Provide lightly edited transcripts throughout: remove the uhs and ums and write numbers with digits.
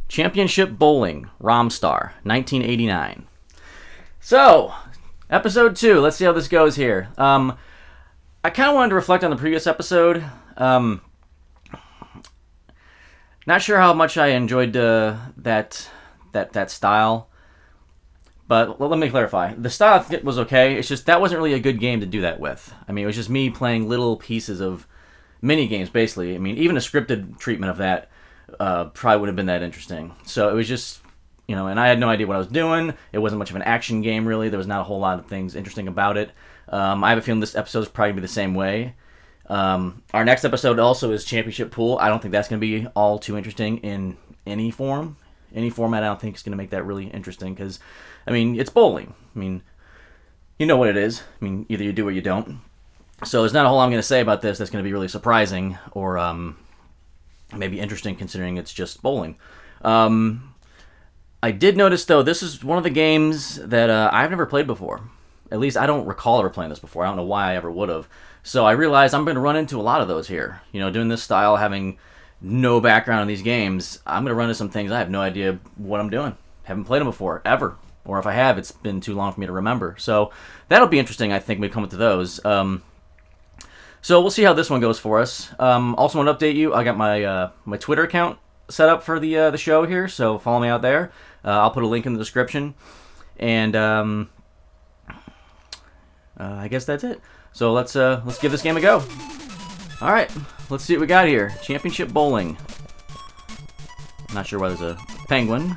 Championship Bowling, Romstar, 1989. So, episode 2. Let's see how this goes here. I kind of wanted to reflect on the previous episode. Not sure how much I enjoyed that style. But let me clarify. The style was okay. It's just that wasn't really a good game to do that with. I mean, it was just me playing little pieces of mini games, basically. I mean, even a scripted treatment of that probably wouldn't have been that interesting. So it was just, and I had no idea what I was doing. It wasn't much of an action game, really. There was not a whole lot of things interesting about it. I have a feeling this episode is probably going to be the same way. Our next episode also is Championship Pool. I don't think that's going to be all too interesting in any form. Any format, I don't think is going to make that really interesting because, I mean, it's bowling. I mean, you know what it is. I mean, either you do or you don't. So there's not a whole lot I'm going to say about this that's going to be really surprising or maybe interesting considering it's just bowling. I did notice, though, this is one of the games that I've never played before. At least I don't recall ever playing this before. I don't know why I ever would have. So I realized I'm going to run into a lot of those here. Doing this style, having no background in these games, I'm going to run into some things I have no idea what I'm doing. Haven't played them before, ever. Or if I have, it's been too long for me to remember. So that'll be interesting, I think, when we come to those. So we'll see how this one goes for us. Also want to update you, I got my Twitter account set up for the show here, so follow me out there. I'll put a link in the description. And I guess that's it. So let's give this game a go. All right, let's see what we got here. Championship Bowling. Not sure why there's a penguin.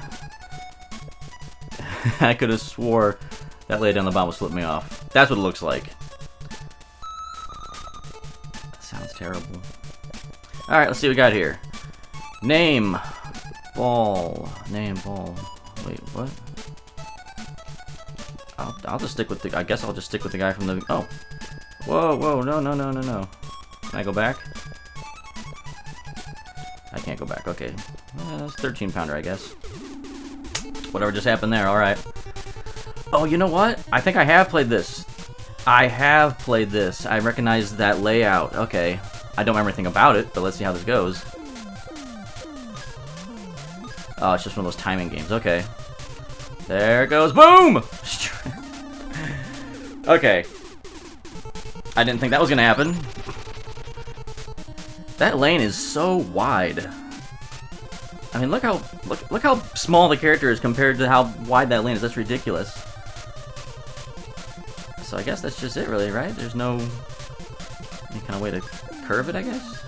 I could have swore that lady on the bottom was flipping me off. That's what it looks like. That sounds terrible. All right, let's see what we got here. Name. Ball. Name. Ball. Wait, what? I'll just stick with the... I guess I'll just stick with the guy from the... Oh. Whoa, no. Can I go back? I can't go back, okay. That's 13-pounder, I guess. Whatever just happened there, alright. Oh, you know what? I think I have played this. I recognize that layout. Okay. I don't remember anything about it, but let's see how this goes. Oh, it's just one of those timing games. Okay. There it goes. Boom! Okay. I didn't think that was gonna happen. That lane is so wide. I mean, look how small the character is compared to how wide that lane is. That's ridiculous. So I guess that's just it, really, right? There's no any kind of way to curve it, I guess.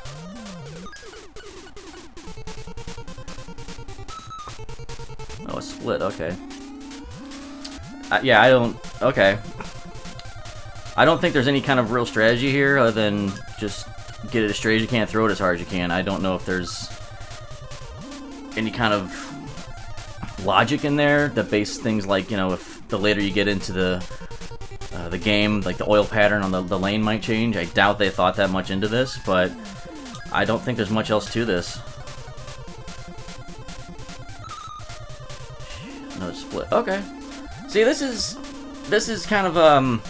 Oh, a split. Okay. Yeah, I don't. Okay. I don't think there's any kind of real strategy here other than just get it as straight as you can, throw it as hard as you can. I don't know if there's any kind of logic in there that base things like, if the later you get into the game, like the oil pattern on the lane might change. I doubt they thought that much into this, but I don't think there's much else to this. Another split. Okay. See, this is kind of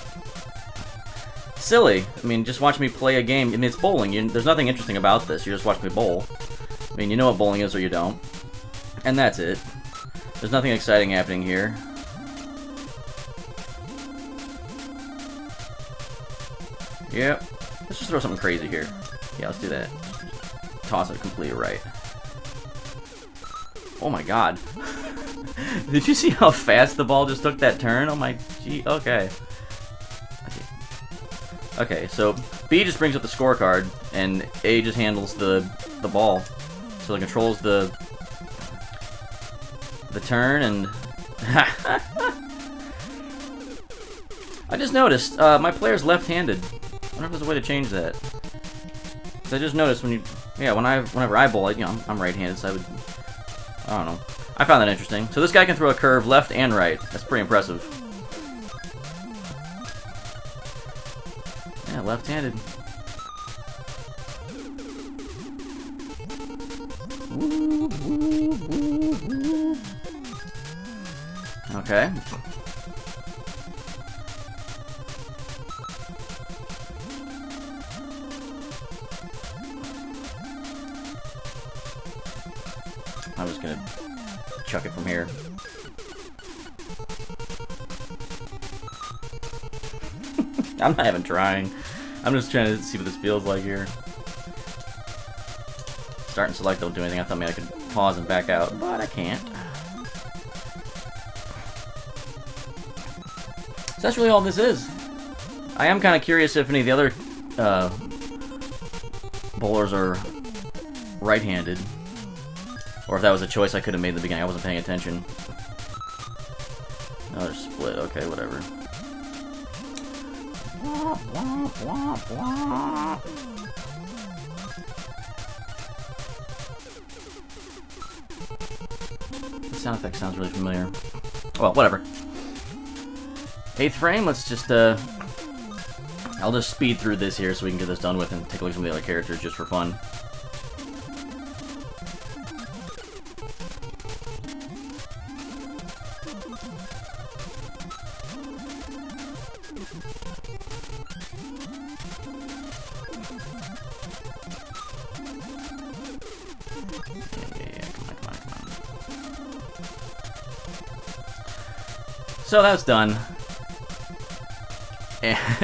silly. I mean, just watch me play a game. I mean, it's bowling. There's nothing interesting about this. You just watch me bowl. I mean, you know what bowling is or you don't. And that's it. There's nothing exciting happening here. Yep. Let's just throw something crazy here. Yeah, let's do that. Toss it completely right. Oh my god. Did you see how fast the ball just took that turn? Oh my gee. Okay. Okay, so B just brings up the scorecard, and A just handles the ball. So it controls the turn, and... I just noticed, my player's left-handed. I wonder if there's a way to change that. Because I just noticed when you... Yeah, whenever I bowl, I'm right-handed, so I don't know. I found that interesting. So this guy can throw a curve left and right. That's pretty impressive. Yeah, left-handed. Okay. I was gonna chuck it from here. I'm not even trying. I'm just trying to see what this feels like here. Start and select don't do anything. I thought maybe I could pause and back out, but I can't. So that's really all this is. I am kind of curious if any of the other bowlers are right-handed, or if that was a choice I could have made in the beginning. I wasn't paying attention. Another split. Okay, whatever. The sound effect sounds really familiar. Well, whatever. 8th frame, let's just, I'll just speed through this here so we can get this done with and take a look at some of the other characters just for fun. So that's done.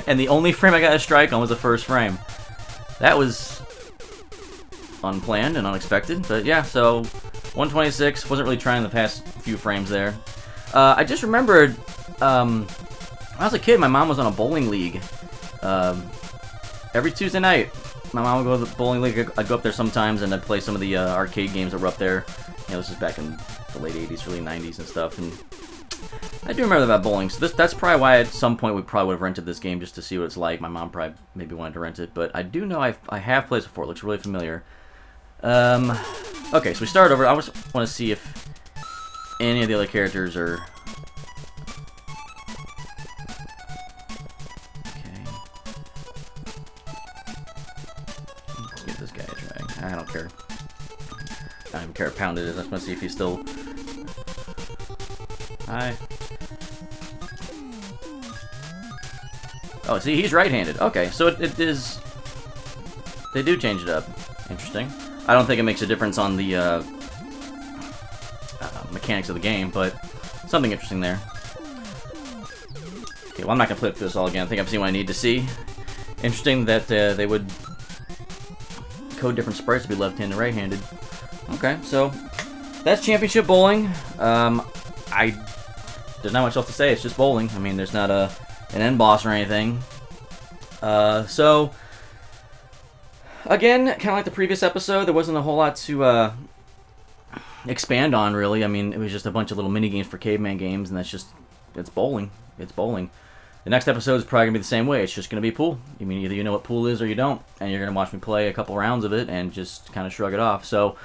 And the only frame I got a strike on was the first frame. That was unplanned and unexpected, but yeah, so 126, wasn't really trying the past few frames there. I just remembered, when I was a kid, my mom was on a bowling league. Every Tuesday night, my mom would go to the bowling league. I'd go up there sometimes and I'd play some of the arcade games that were up there. You know, this is back in the late 80s, early 90s and stuff, and I do remember about bowling, so that's probably why at some point we probably would have rented this game just to see what it's like. My mom probably maybe wanted to rent it, but I do know I have played it before. It looks really familiar. Okay, so we start over. I just want to see if any of the other characters are... Okay. Let's give this guy a try. I don't care. I don't even care how pound it is. I just want to see if he's still... Hi. Oh, see, he's right-handed. Okay, so it is... They do change it up. Interesting. I don't think it makes a difference on the mechanics of the game, but something interesting there. Okay, well, I'm not going to flip through this all again. I think I've seen what I need to see. Interesting that they would code different sprites to be left-handed and right-handed. Okay, so that's Championship Bowling. There's not much else to say. It's just bowling. I mean, there's not an end boss or anything. So, again, kind of like the previous episode, there wasn't a whole lot to expand on, really. I mean, it was just a bunch of little mini games for caveman games, and that's just, it's bowling. It's bowling. The next episode is probably going to be the same way. It's just going to be pool. I mean, either you know what pool is or you don't, and you're going to watch me play a couple rounds of it and just kind of shrug it off. So,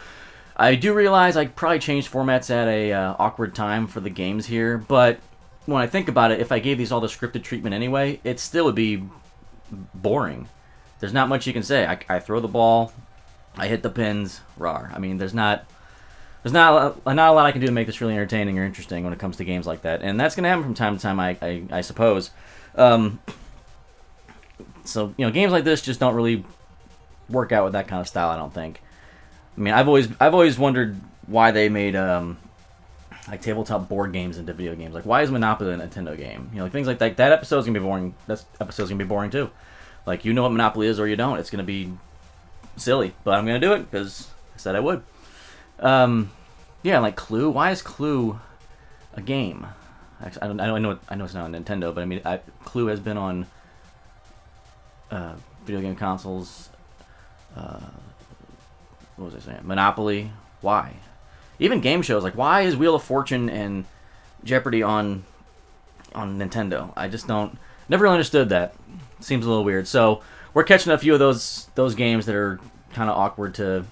I do realize I probably changed formats at a awkward time for the games here, but when I think about it, if I gave these all the scripted treatment anyway, it still would be boring. There's not much you can say. I throw the ball, I hit the pins, rawr. I mean, there's not a lot I can do to make this really entertaining or interesting when it comes to games like that, and that's going to happen from time to time, I suppose. So, you know, games like this just don't really work out with that kind of style, I don't think. I mean, I've always wondered why they made like tabletop board games into video games. Like, why is Monopoly a Nintendo game? You know, like, things like that. That episode's gonna be boring. That episode's gonna be boring too. Like, you know what Monopoly is or you don't. It's gonna be silly, but I'm gonna do it because I said I would. Yeah, like Clue. Why is Clue a game? Actually, I know it's not on Nintendo, but I mean, Clue has been on video game consoles. What was I saying? Monopoly. Why? Even game shows, like, why is Wheel of Fortune and Jeopardy on Nintendo? I just never really understood that. Seems a little weird. So we're catching a few of those games that are kind of awkward to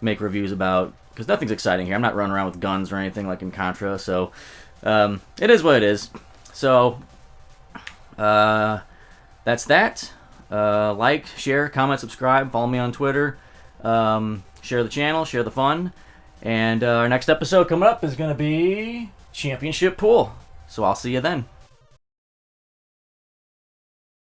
make reviews about, because nothing's exciting here. I'm not running around with guns or anything like in Contra, so it is what it is. So that's that. Like, share, comment, subscribe, follow me on Twitter. Share the channel, share the fun, and our next episode coming up is going to be Championship Pool. So I'll see you then.